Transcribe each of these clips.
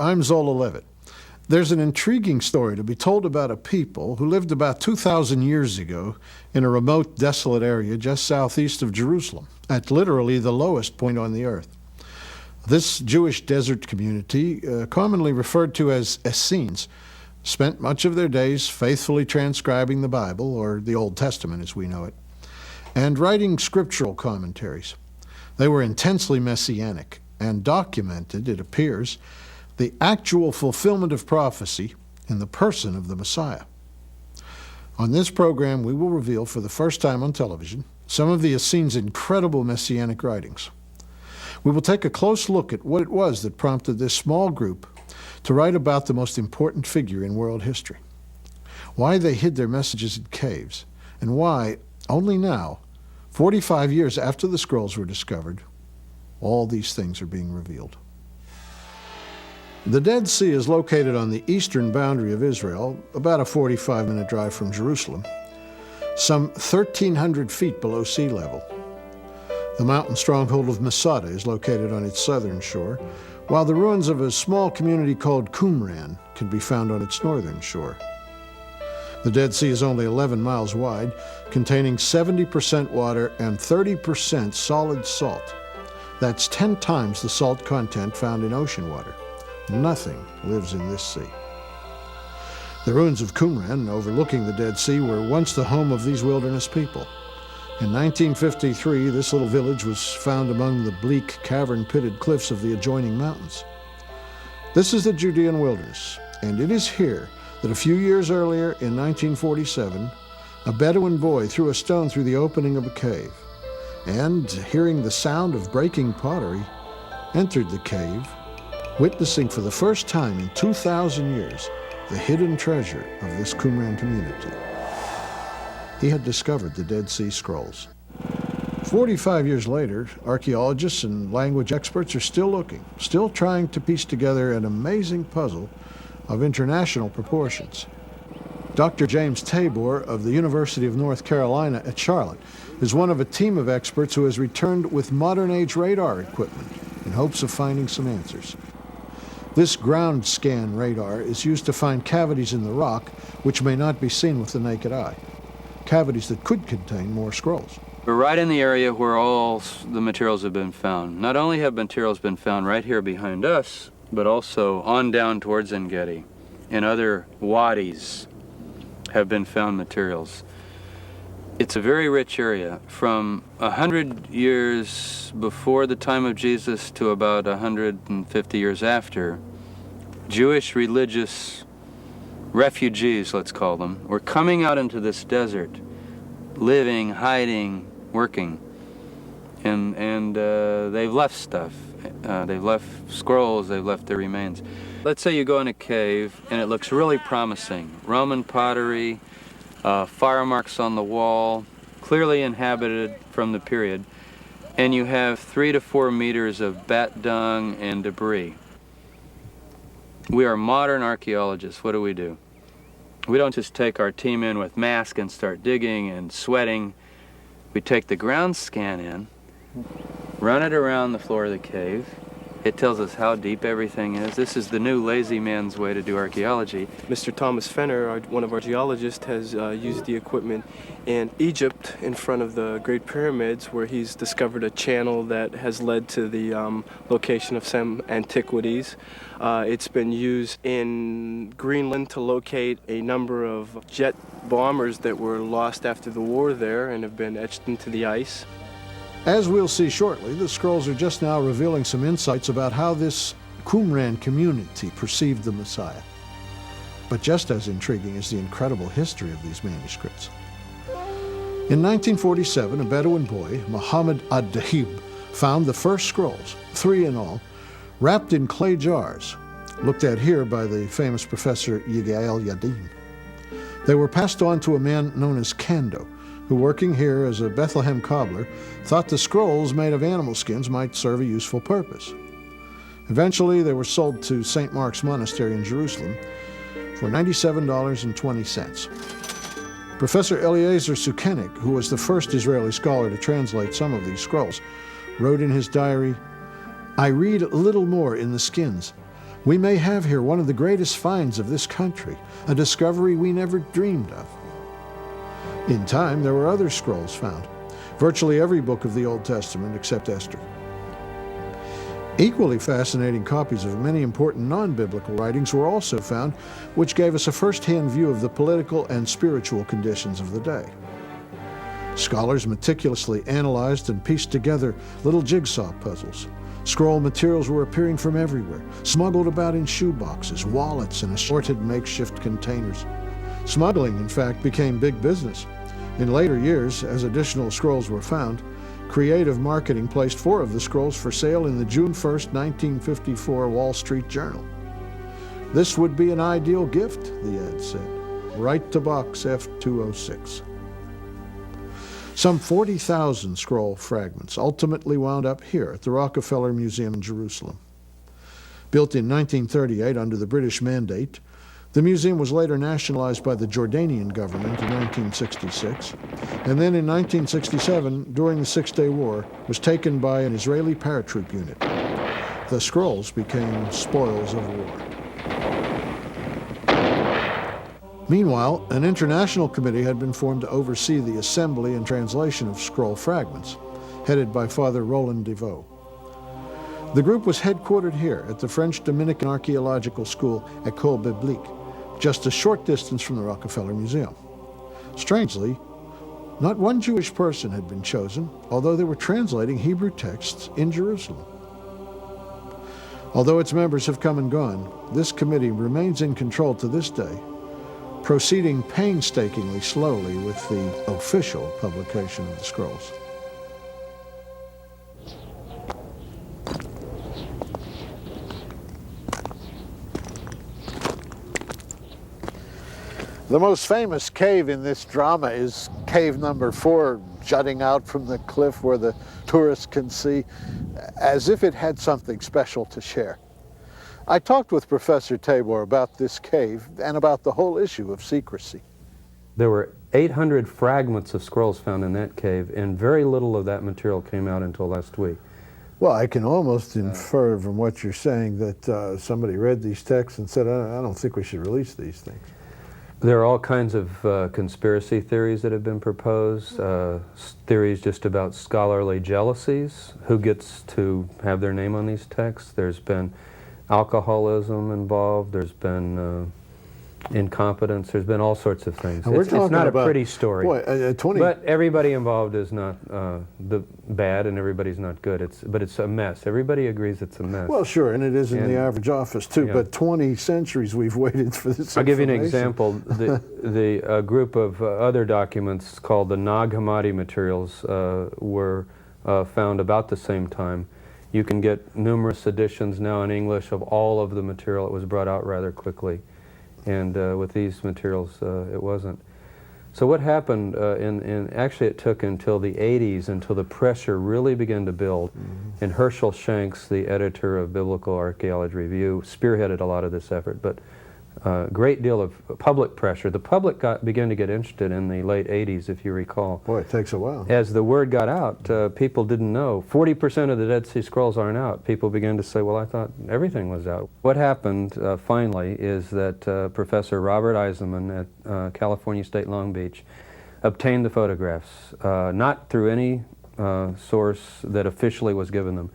I'm Zola Levitt. There's an intriguing story to be told about a people who lived about 2,000 years ago in a remote, desolate area just southeast of Jerusalem, at literally the lowest point on the earth. This Jewish desert community, commonly referred to as Essenes, spent much of their days faithfully transcribing the Bible, or the Old Testament as we know it, and writing scriptural commentaries. They were intensely Messianic and documented, it appears, the actual fulfillment of prophecy in the person of the Messiah. On this program, we will reveal for the first time on television some of the Essenes' incredible Messianic writings. We will take a close look at what it was that prompted this small group to write about the most important figure in world history, why they hid their messages in caves, and why, only now, 45 years after the scrolls were discovered, all these things are being revealed. The Dead Sea is located on the eastern boundary of Israel, about a 45-minute drive from Jerusalem, some 1,300 feet below sea level. The mountain stronghold of Masada is located on its southern shore, while the ruins of a small community called Qumran can be found on its northern shore. The Dead Sea is only 11 miles wide, containing 70% water and 30% solid salt. That's 10 times the salt content found in ocean water. Nothing lives in this sea. The ruins of Qumran, overlooking the Dead Sea, were once the home of these wilderness people. In 1953, this little village was found among the bleak, cavern-pitted cliffs of the adjoining mountains. This is the Judean wilderness, and it is here that a few years earlier, in 1947, a Bedouin boy threw a stone through the opening of a cave, and, hearing the sound of breaking pottery, entered the cave, witnessing for the first time in 2,000 years the hidden treasure of this Qumran community. He had discovered the Dead Sea Scrolls. 45 years later, archaeologists and language experts are still looking, still trying to piece together an amazing puzzle of international proportions. Dr. James Tabor of the University of North Carolina at Charlotte is one of a team of experts who has returned with modern-age radar equipment in hopes of finding some answers. This ground scan radar is used to find cavities in the rock which may not be seen with the naked eye, cavities that could contain more scrolls. We're right in the area where all the materials have been found. Not only have materials been found right here behind us, but also on down towards En-Gedi. In other wadis have been found materials. It's a very rich area. From 100 years before the time of Jesus to about 150 years after, Jewish religious refugees, let's call them, were coming out into this desert, living, hiding, working. And they've left stuff. They've left scrolls, they've left their remains. Let's say you go in a cave and it looks really promising. Roman pottery, fire marks on the wall, clearly inhabited from the period, and you have 3 to 4 meters of bat dung and debris. We are modern archaeologists. What do? We don't just take our team in with masks and start digging and sweating. We take the ground scan in, run it around the floor of the cave. It tells us how deep everything is. This is the new lazy man's way to do archaeology. Mr. Thomas Fenner, one of our geologists, has used the equipment in Egypt in front of the Great Pyramids, where he's discovered a channel that has led to the location of some antiquities. It's been used in Greenland to locate a number of jet bombers that were lost after the war there and have been etched into the ice. As we'll see shortly, the scrolls are just now revealing some insights about how this Qumran community perceived the Messiah. But just as intriguing is the incredible history of these manuscripts. In 1947, a Bedouin boy, Muhammad ad-Dahib, found the first scrolls, 3 in all, wrapped in clay jars, looked at here by the famous professor Yigael Yadin. They were passed on to a man known as Kando, who, working here as a Bethlehem cobbler, thought the scrolls made of animal skins might serve a useful purpose. Eventually, they were sold to St. Mark's Monastery in Jerusalem for $97.20. Professor Eliezer Sukenik, who was the first Israeli scholar to translate some of these scrolls, wrote in his diary, "I read little more in the skins. We may have here one of the greatest finds of this country, a discovery we never dreamed of. In time, there were other scrolls found, virtually every book of the Old Testament except Esther. Equally fascinating copies of many important non-biblical writings were also found, which gave us a first-hand view of the political and spiritual conditions of the day. Scholars meticulously analyzed and pieced together little jigsaw puzzles. Scroll materials were appearing from everywhere, smuggled about in shoeboxes, wallets, and assorted makeshift containers. Smuggling, in fact, became big business. In later years, as additional scrolls were found, creative marketing placed 4 of the scrolls for sale in the June 1st, 1954 Wall Street Journal. This would be an ideal gift, the ad said. Write to Box F206. Some 40,000 scroll fragments ultimately wound up here at the Rockefeller Museum in Jerusalem. Built in 1938 under the British mandate, the museum was later nationalized by the Jordanian government in 1966, and then in 1967, during the Six-Day War, was taken by an Israeli paratroop unit. The scrolls became spoils of war. Meanwhile, an international committee had been formed to oversee the assembly and translation of scroll fragments, headed by Father Roland Deveau. The group was headquartered here at the French Dominican Archaeological School, École Biblique, just a short distance from the Rockefeller Museum. Strangely, not one Jewish person had been chosen, although they were translating Hebrew texts in Jerusalem. Although its members have come and gone, this committee remains in control to this day, proceeding painstakingly slowly with the official publication of the scrolls. The most famous cave in this drama is cave number 4, jutting out from the cliff where the tourists can see, as if it had something special to share. I talked with Professor Tabor about this cave and about the whole issue of secrecy. There were 800 fragments of scrolls found in that cave, and very little of that material came out until last week. Well, I can almost infer from what you're saying that somebody read these texts and said, I don't think we should release these things. There are all kinds of conspiracy theories that have been proposed, theories just about scholarly jealousies, who gets to have their name on these texts. There's been alcoholism involved, there's been incompetence, there's been all sorts of things. It's not a pretty story. Boy, but everybody involved is not the bad and everybody's not good. But it's a mess. Everybody agrees it's a mess. Well, sure, and it is in the average office too, but 20 centuries we've waited for this I'll give you an example. The group of other documents called the Nag Hammadi materials were found about the same time. You can get numerous editions now in English of all of the material. It was brought out rather quickly. And with these materials, it wasn't. So what happened, actually it took until the 80s until the pressure really began to build. And Herschel Shanks, the editor of Biblical Archaeology Review, spearheaded a lot of this effort. But a great deal of public pressure. The public began to get interested in the late 80s, if you recall. Boy, it takes a while. As the word got out, people didn't know. 40% of the Dead Sea Scrolls aren't out. People began to say, well, I thought everything was out. What happened, finally, is that Professor Robert Eisenman at California State Long Beach obtained the photographs, not through any source that officially was given them.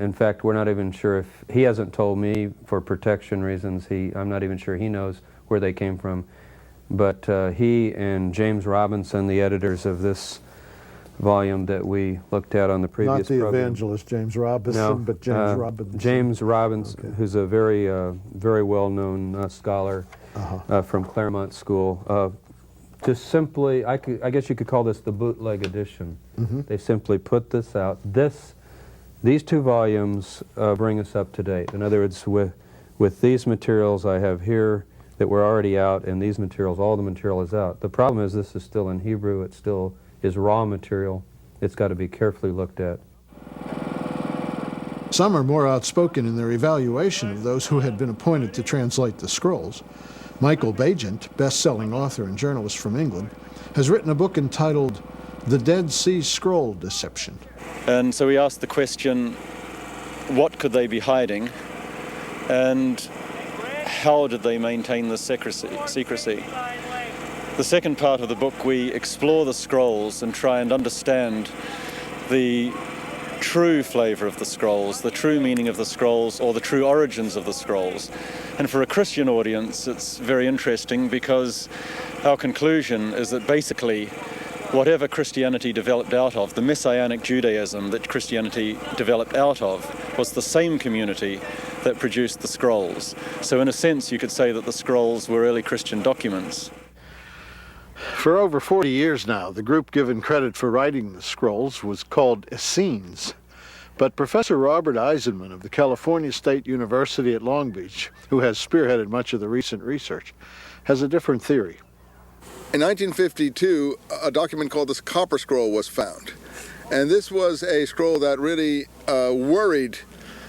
In fact, we're not even sure if, he hasn't told me for protection reasons, I'm not even sure he knows where they came from. But he and James Robinson, the editors of this volume that we looked at on the previous program. Not the evangelist James Robinson, but James Robinson. James Robinson, who's a very, very well-known scholar from Claremont School. Just simply, I guess you could call this the bootleg edition. They simply put this out. These 2 volumes bring us up to date. In other words, with these materials I have here that were already out, and these materials, all the material is out. The problem is this is still in Hebrew. It still is raw material. It's got to be carefully looked at. Some are more outspoken in their evaluation of those who had been appointed to translate the scrolls. Michael Bagent, best-selling author and journalist from England, has written a book entitled The Dead Sea Scroll Deception. And so we asked the question, what could they be hiding? and how did they maintain the secrecy? The second part of the book, we explore the scrolls and try and understand the true flavor of the scrolls, the true meaning of the scrolls, or the true origins of the scrolls. And for a Christian audience, it's very interesting because our conclusion is that basically whatever Christianity developed out of, the Messianic Judaism that Christianity developed out of, was the same community that produced the scrolls. So in a sense, you could say that the scrolls were early Christian documents. For over 40 years now, the group given credit for writing the scrolls was called Essenes. But Professor Robert Eisenman of the California State University at Long Beach, who has spearheaded much of the recent research, has a different theory. In 1952, a document called the Copper Scroll was found. And this was a scroll that really worried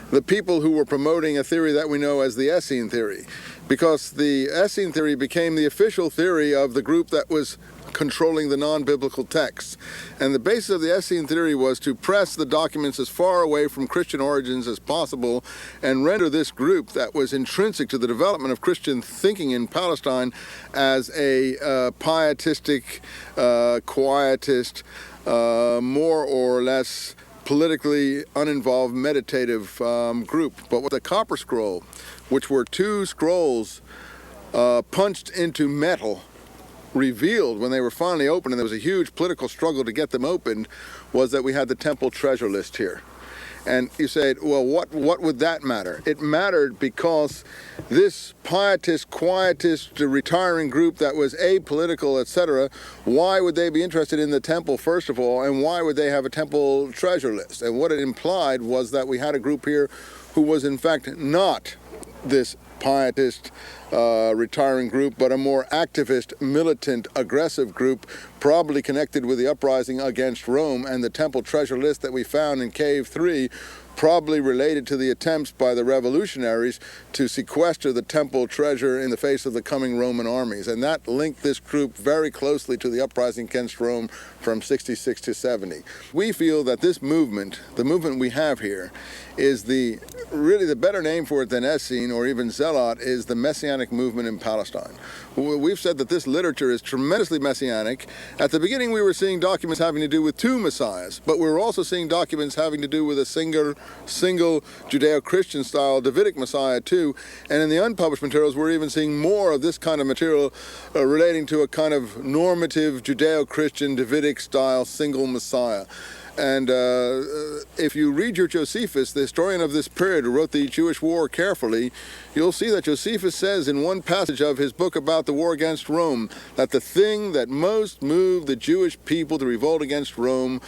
the people who were promoting a theory that we know as the Essene theory, because the Essene theory became the official theory of the group that was controlling the non-biblical texts. And the basis of the Essene theory was to press the documents as far away from Christian origins as possible and render this group that was intrinsic to the development of Christian thinking in Palestine as a pietistic, quietist, more or less politically uninvolved meditative group. But with the Copper Scroll, which were two scrolls punched into metal, revealed when they were finally opened, and there was a huge political struggle to get them opened, was that we had the temple treasure list here. And you say, well, what would that matter? It mattered because this pietist, quietist, retiring group that was apolitical, etc., why would they be interested in the temple, first of all, and why would they have a temple treasure list? And what it implied was that we had a group here who was in fact not this pietist, retiring group, but a more activist, militant, aggressive group, probably connected with the uprising against Rome, and the temple treasure list that we found in Cave 3 probably related to the attempts by the revolutionaries to sequester the temple treasure in the face of the coming Roman armies. And that linked this group very closely to the uprising against Rome from 66 to 70. We feel that this movement, the movement we have here, is really the better name for it than Essene or even Zealot is the Messianic movement in Palestine. We've said that this literature is tremendously Messianic. At the beginning we were seeing documents having to do with two messiahs, but we were also seeing documents having to do with a single Judeo-Christian style Davidic Messiah too. And in the unpublished materials we're even seeing more of this kind of material relating to a kind of normative Judeo-Christian Davidic style single Messiah. And if you read your Josephus, the historian of this period who wrote the Jewish war carefully, you'll see that Josephus says in one passage of his book about the war against Rome that the thing that most moved the Jewish people to revolt against Rome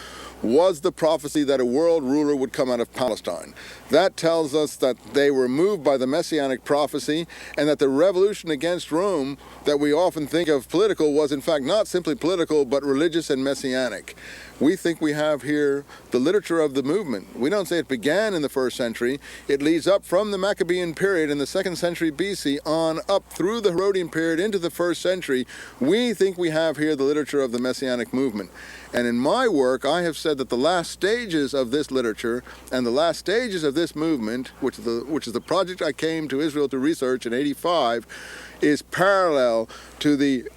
was the prophecy that a world ruler would come out of Palestine. That tells us that they were moved by the Messianic prophecy, and that the revolution against Rome that we often think of political was in fact not simply political but religious and messianic. We think we have here the literature of the movement. We don't say it began in the 1st century. It leads up from the Maccabean period in the 2nd century BC on up through the Herodian period into the 1st century. We think we have here the literature of the Messianic movement. And in my work, I have said that the last stages of this literature and the last stages of this movement, which is the project I came to Israel to research in '85, is parallel to the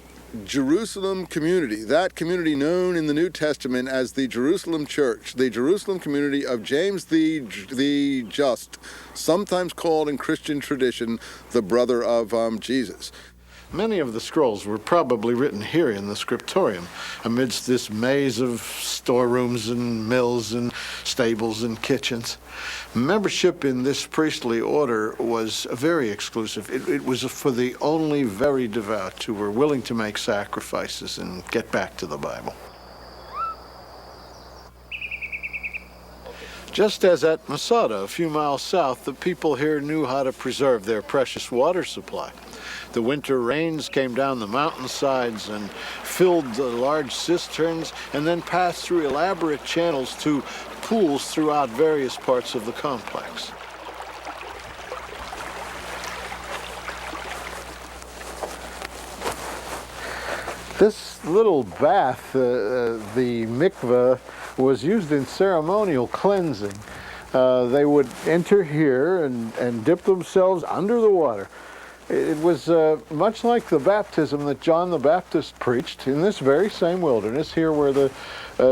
Jerusalem community, that community known in the New Testament as the Jerusalem Church, the Jerusalem community of James the Just, sometimes called in Christian tradition the brother of Jesus. Many of the scrolls were probably written here in the scriptorium, amidst this maze of storerooms and mills and stables and kitchens. Membership in this priestly order was very exclusive. It was for the only very devout who were willing to make sacrifices and get back to the Bible. Just as at Masada, a few miles south, the people here knew how to preserve their precious water supply. The winter rains came down the mountainsides and filled the large cisterns and then passed through elaborate channels to pools throughout various parts of the complex. This little bath, the mikveh, was used in ceremonial cleansing. They would enter here and dip themselves under the water. It was much like the baptism that John the Baptist preached in this very same wilderness, here where the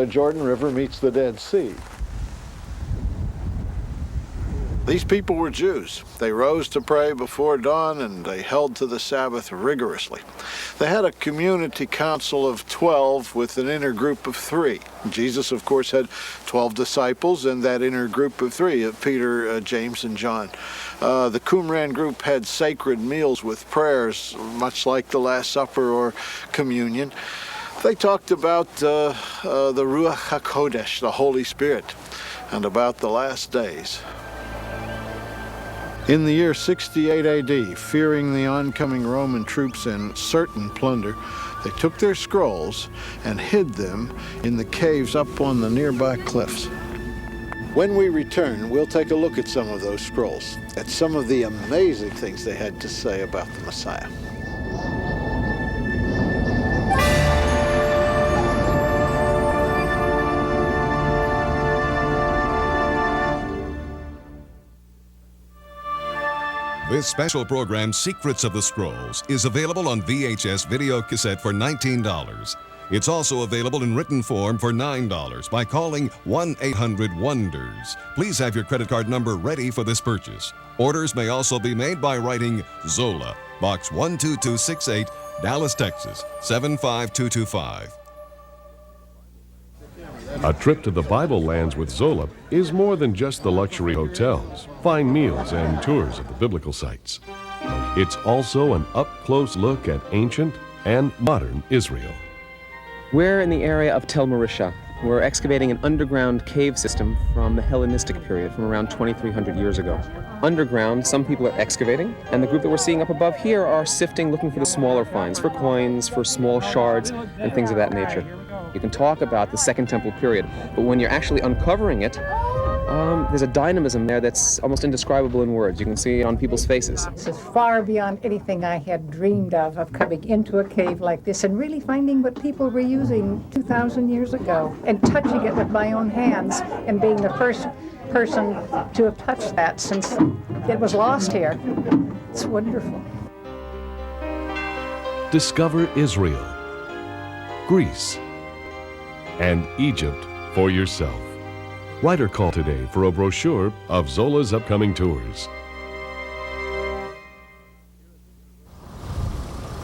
Jordan River meets the Dead Sea. These people were Jews. They rose to pray before dawn and they held to the Sabbath rigorously. They had a community council of 12 with an inner group of 3. Jesus, of course, had 12 disciples and that inner group of 3, of Peter, James, and John. The Qumran group had sacred meals with prayers, much like the Last Supper or communion. They talked about the Ruach HaKodesh, the Holy Spirit, and about the last days. In the year 68 AD, fearing the oncoming Roman troops and certain plunder, they took their scrolls and hid them in the caves up on the nearby cliffs. When we return, we'll take a look at some of those scrolls, at some of the amazing things they had to say about the Messiah. This special program, Secrets of the Scrolls, is available on VHS video cassette for $19. It's also available in written form for $9 by calling 1-800-WONDERS. Please have your credit card number ready for this purchase. Orders may also be made by writing Zola, Box 12268, Dallas, Texas, 75225. A trip to the Bible lands with Zola is more than just the luxury hotels, fine meals, and tours of the biblical sites. It's also an up-close look at ancient and modern Israel. We're in the area of Tel Marisha. We're excavating an underground cave system from the Hellenistic period, from around 2,300 years ago. Underground, some people are excavating, and the group that we're seeing up above here are sifting, looking for the smaller finds, for coins, for small shards, and things of that nature. You can talk about the Second Temple period, but when you're actually uncovering it, there's a dynamism there that's almost indescribable in words. You can see it on people's faces. This is far beyond anything I had dreamed of coming into a cave like this and really finding what people were using 2,000 years ago and touching it with my own hands and being the first person to have touched that since it was lost here. It's wonderful. Discover Israel, Greece, and Egypt for yourself. Write or call today for a brochure of Zola's upcoming tours.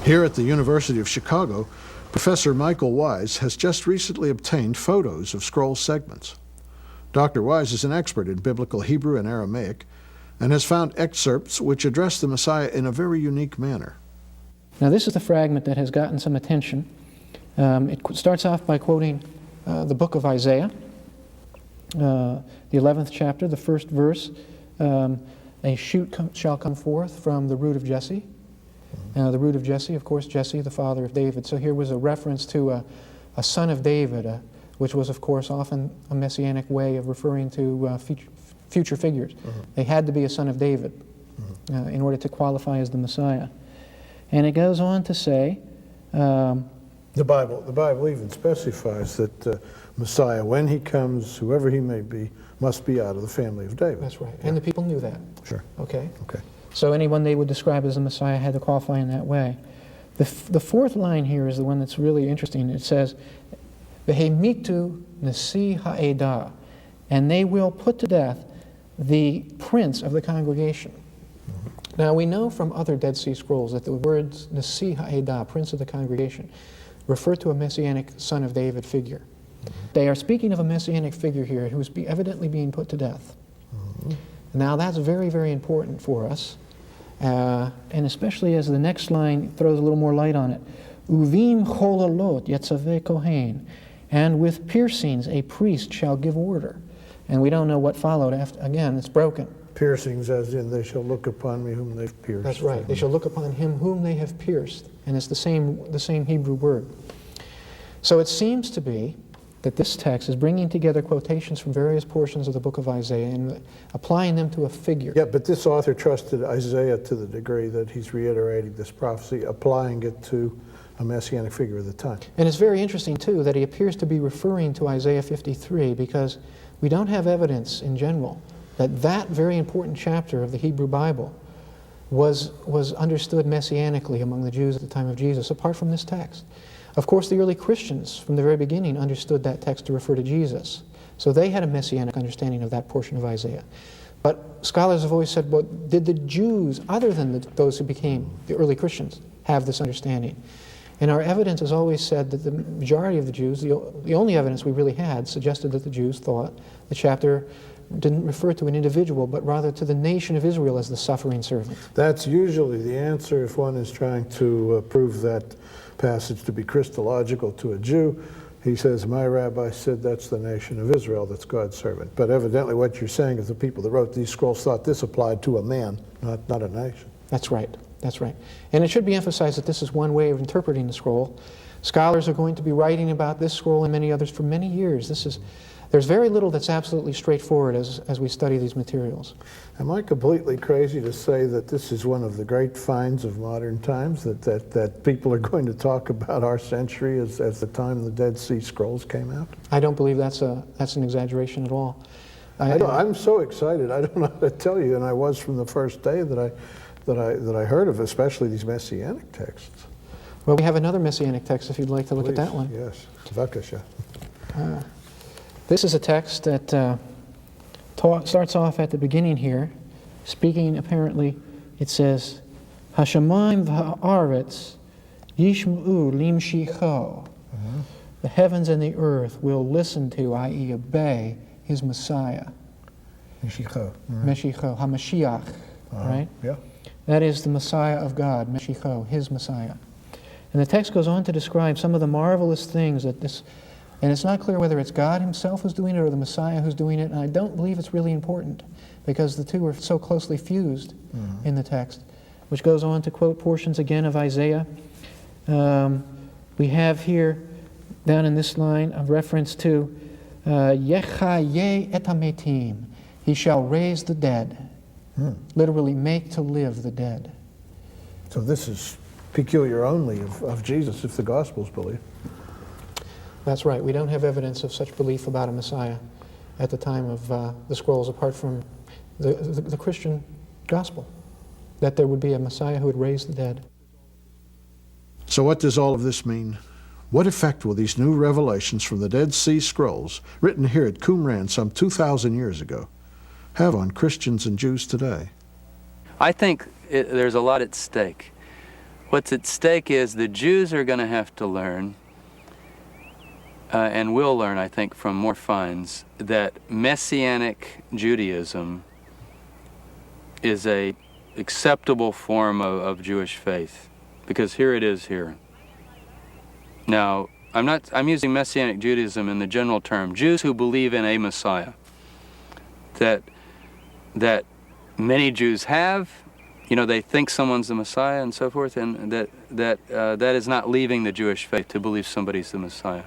Here at the University of Chicago, Professor Michael Wise has just recently obtained photos of scroll segments. Dr. Wise is an expert in biblical Hebrew and Aramaic and has found excerpts which address the Messiah in a very unique manner. Now this is the fragment that has gotten some attention. It starts off by quoting the book of Isaiah, the 11th chapter, the first verse. A shoot shall come forth from the root of Jesse. The root of Jesse, of course, Jesse, the father of David. So here was a reference to a son of David, which was, of course, often a Messianic way of referring to future figures. They had to be a son of David in order to qualify as the Messiah. And it goes on to say, The Bible even specifies that Messiah, when he comes, whoever he may be, must be out of the family of David. that's right. And the people knew that. Sure. Okay. Okay. So anyone they would describe as the Messiah had to qualify in that way. The fourth line here is the one that's really interesting. It says, Vehemitu nasi ha'edah, and they will put to death the prince of the congregation. Now we know from other Dead Sea Scrolls that the words nasi ha'edah, prince of the congregation, refer to a Messianic son of David figure. They are speaking of a Messianic figure here who's evidently being put to death. Now that's very, very important for us, and especially as the next line throws a little more light on it. Uvim cholalot yetzaveh kohen, and with piercings a priest shall give order. And we don't know what followed after. Again, it's broken. Piercings as in they shall look upon me whom they've pierced. That's right. They shall look upon him whom they have pierced. And it's the same Hebrew word. So it seems to be that this text is bringing together quotations from various portions of the book of Isaiah and applying them to a figure. Yeah, but this author trusted Isaiah to the degree that he's reiterating this prophecy, applying it to a Messianic figure of the time. And it's very interesting, too, that he appears to be referring to Isaiah 53 because we don't have evidence in general that very important chapter of the Hebrew Bible was understood messianically among the Jews at the time of Jesus, apart from this text. Of course, the early Christians from the very beginning understood that text to refer to Jesus. So they had a messianic understanding of that portion of Isaiah. But scholars have always said, well, did the Jews, other than those who became the early Christians, have this understanding? And our evidence has always said that the majority of the Jews, the only evidence we really had, suggested that the Jews thought the chapter didn't refer to an individual, but rather to the nation of Israel as the suffering servant. That's usually the answer if one is trying to prove that passage to be Christological to a Jew. He says, my rabbi said that's the nation of Israel, that's God's servant. But evidently what you're saying is the people that wrote these scrolls thought this applied to a man, not a nation. That's right. That's right. And it should be emphasized that this is one way of interpreting the scroll. Scholars are going to be writing about this scroll and many others for many years. There's very little that's absolutely straightforward as we study these materials. Am I completely crazy to say that this is one of the great finds of modern times, that people are going to talk about our century as the time the Dead Sea Scrolls came out? I don't believe that's an exaggeration at all. I'm so excited. I don't know how to tell you, and I was from the first day that I heard of, especially these Messianic texts. Well, we have another Messianic text if you'd like to look at that one. Yes, Vakasha. This is a text that starts off at the beginning here, speaking apparently, it says, Hashamayim v'ha'aretz yishma'u limshicho. The heavens and the earth will listen to, i.e. obey, his Messiah. Meshicho. Meshicho, HaMashiach, right? Yeah. That is the Messiah of God, Meshicho, his Messiah. And the text goes on to describe some of the marvelous things that this, and it's not clear whether it's God himself who's doing it or the Messiah who's doing it, and I don't believe it's really important because the two are so closely fused in the text, which goes on to quote portions again of Isaiah. We have here, down in this line, a reference to Yechaye et hametim, he shall raise the dead, literally make to live the dead. So this is peculiar only of Jesus if the Gospels believe. That's right. We don't have evidence of such belief about a Messiah at the time of the scrolls, apart from the Christian gospel, that there would be a Messiah who would raise the dead. So what does all of this mean? What effect will these new revelations from the Dead Sea Scrolls, written here at Qumran some 2,000 years ago, have on Christians and Jews today? I think there's a lot at stake. What's at stake is the Jews are going to have to learn, and will learn, I think, from more finds, that Messianic Judaism is a acceptable form of Jewish faith, because here it is here. Now, I'm using Messianic Judaism in the general term, Jews who believe in a Messiah, that many Jews have. You know, they think someone's the Messiah and so forth, and that is not leaving the Jewish faith to believe somebody's the Messiah.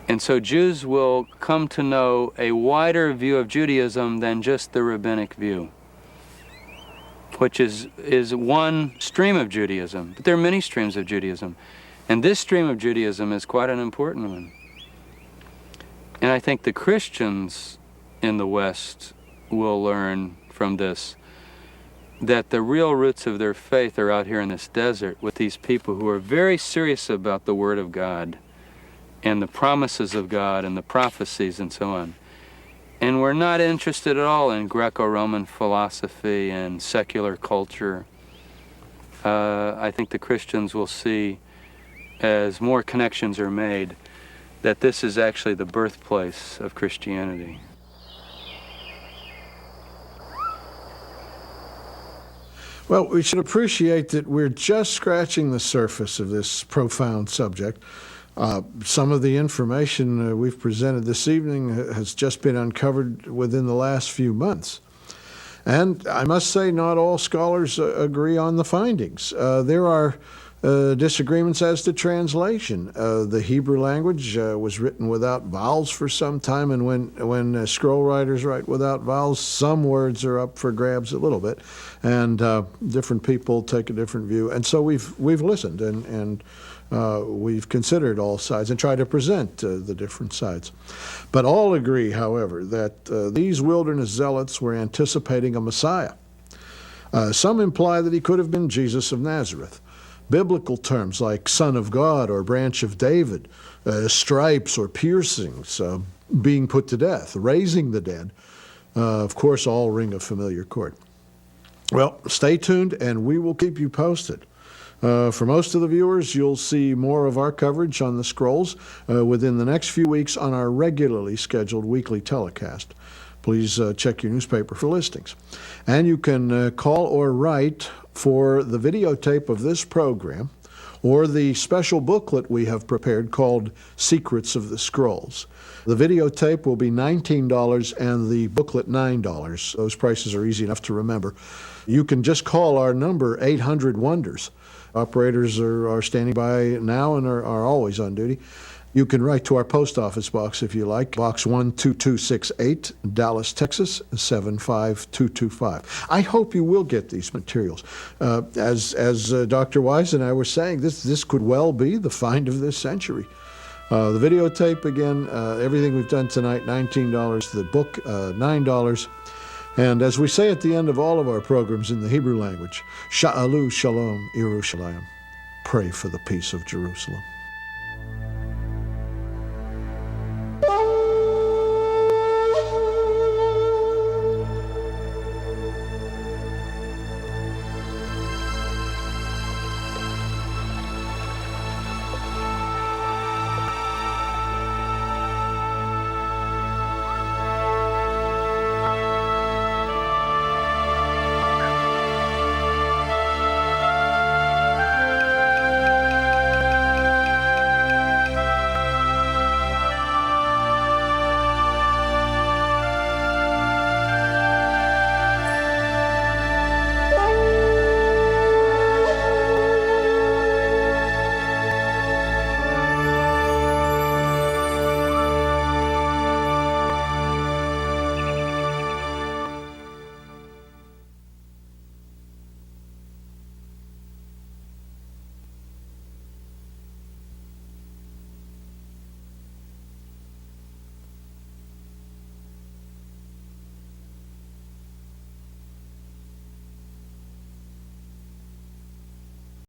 And so Jews will come to know a wider view of Judaism than just the rabbinic view, which is one stream of Judaism. But there are many streams of Judaism. And this stream of Judaism is quite an important one. And I think the Christians in the West will learn from this that the real roots of their faith are out here in this desert with these people who are very serious about the Word of God and the promises of God and the prophecies and so on. And we're not interested at all in Greco-Roman philosophy and secular culture. I think the Christians will see, as more connections are made, that this is actually the birthplace of Christianity. Well, we should appreciate that we're just scratching the surface of this profound subject. Some of the information we've presented this evening has just been uncovered within the last few months. And I must say, not all scholars agree on the findings. There are Disagreements as to translation. The Hebrew language was written without vowels for some time, and when scroll writers write without vowels, some words are up for grabs a little bit, and different people take a different view. And so we've listened and we've considered all sides and tried to present the different sides. But all agree, however, that these wilderness zealots were anticipating a Messiah. Some imply that he could have been Jesus of Nazareth. Biblical terms like Son of God or Branch of David, stripes or piercings, being put to death, raising the dead, of course, all ring a familiar chord. Well, stay tuned and we will keep you posted. For most of the viewers, you'll see more of our coverage on the scrolls within the next few weeks on our regularly scheduled weekly telecast. Please check your newspaper for listings. And you can call or write for the videotape of this program or the special booklet we have prepared called Secrets of the Scrolls. The videotape will be $19 and the booklet $9. Those prices are easy enough to remember. You can just call our number, 800-WONDERS. Operators are standing by now and are always on duty. You can write to our post office box if you like, Box 12268, Dallas, Texas, 75225. I hope you will get these materials. As Dr. Wise and I were saying, this could well be the find of this century. The videotape, again, everything we've done tonight, $19. The book, $9. And as we say at the end of all of our programs in the Hebrew language, Sha'alu Shalom Yerushalayim. Pray for the peace of Jerusalem.